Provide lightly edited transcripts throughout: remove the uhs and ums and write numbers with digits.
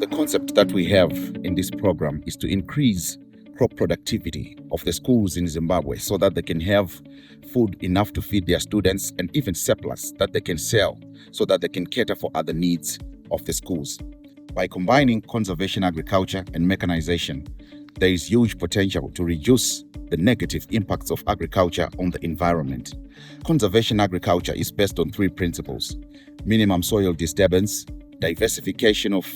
The concept that we have in this program is to increase crop productivity of the schools in Zimbabwe so that they can have food enough to feed their students and even surplus that they can sell so that they can cater for other needs of the schools. By combining conservation agriculture and mechanization, there is huge potential to reduce the negative impacts of agriculture on the environment. Conservation agriculture is based on three principles: minimum soil disturbance, diversification of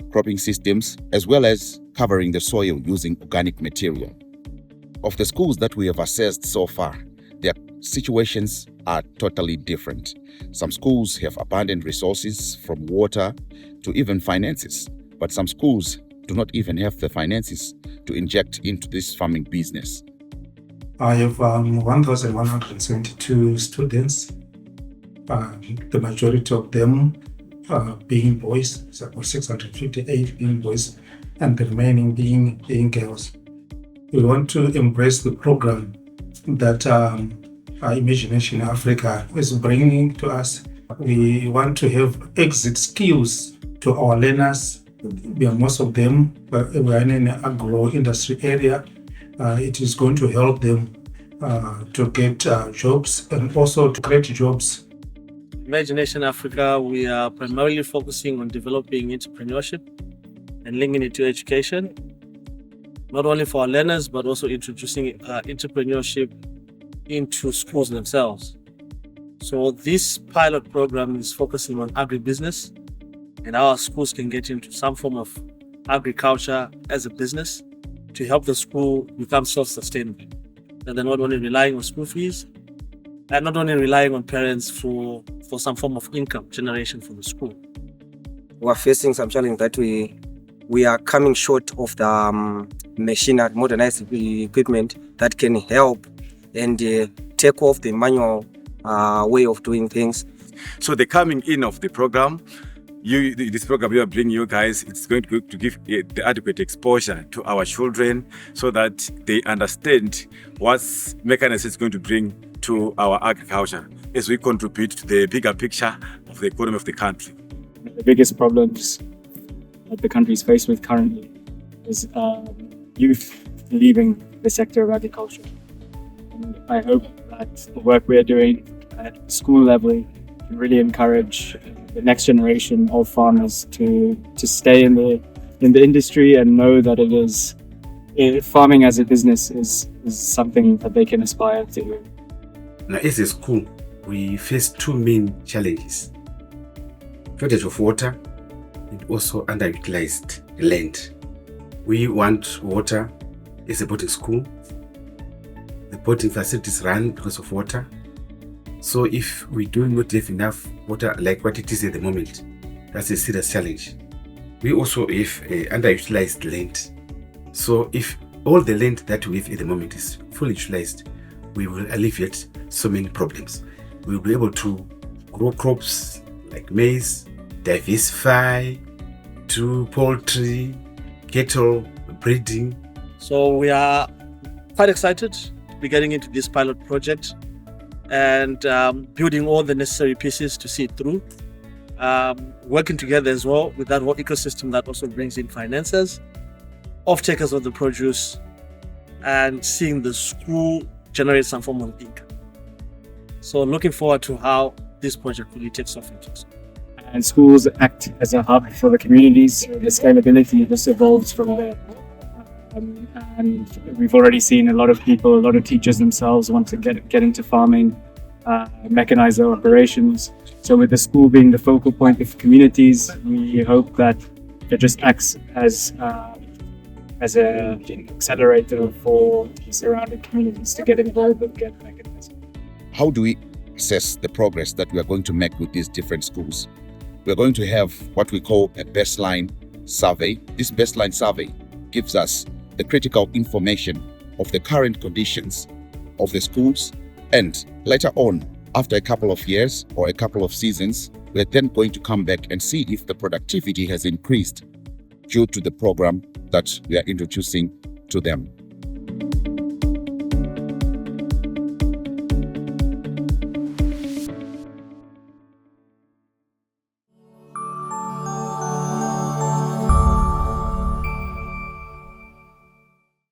cropping systems, as well as covering the soil using organic material. Of the schools that we have assessed so far, their situations are totally different. Some schools have abundant resources, from water to even finances, but some schools do not even have the finances to inject into this farming business. I have 1,172 students, the majority of them being boys, so about 658 being boys, and the remaining being girls. We want to embrace the program that Imagination Africa is bringing to us. We want to have exit skills to our learners. Most of them were in the agro-industry area. It is going to help them to get jobs and also to create jobs. Imagination Africa, we are primarily focusing on developing entrepreneurship and linking it to education, not only for our learners, but also introducing entrepreneurship into schools themselves. So this pilot program is focusing on agribusiness and how our schools can get into some form of agriculture as a business to help the school become self-sustainable. And they're not only relying on school fees and not only relying on parents for some form of income generation for the school. We are facing some challenge that we are coming short of the machinery, modernized equipment that can help and take off the manual way of doing things. So the coming in of the program, this program we are bringing you guys, it's going to give the adequate exposure to our children so that they understand what mechanism is going to bring to our agriculture as we contribute to the bigger picture of the economy of the country. The biggest problems that the country is faced with currently is youth leaving the sector of agriculture. And I hope that the work we are doing at school level can really encourage the next generation of farmers to stay in the industry and know that farming as a business is something that they can aspire to. Now, as a school, we face two main challenges: shortage of water and also underutilized land. We want water as a boarding school. The boarding facilities run because of water. So if we do not have enough water like what it is at the moment, that's a serious challenge. We also have underutilized land. So if all the land that we have at the moment is fully utilized, we will alleviate so many problems. We will be able to grow crops like maize, diversify, do poultry, cattle breeding. So we are quite excited to be getting into this pilot project and building all the necessary pieces to see it through. Working together as well with that whole ecosystem that also brings in finances, off-takers of the produce, and seeing the school generate some form of income. So looking forward to how this project really takes off into school. And schools act as a hub for the communities. The scalability just evolves from there. And we've already seen a lot of people, a lot of teachers themselves want to get into farming, mechanize their operations. So with the school being the focal point of communities, we hope that it just acts as an accelerator for the surrounding communities to get involved and get mechanized. How do we assess the progress that we are going to make with these different schools? We're going to have what we call a baseline survey. This baseline survey gives us the critical information of the current conditions of the schools, and later on, after a couple of years or a couple of seasons, we're then going to come back and see if the productivity has increased due to the program that we are introducing to them.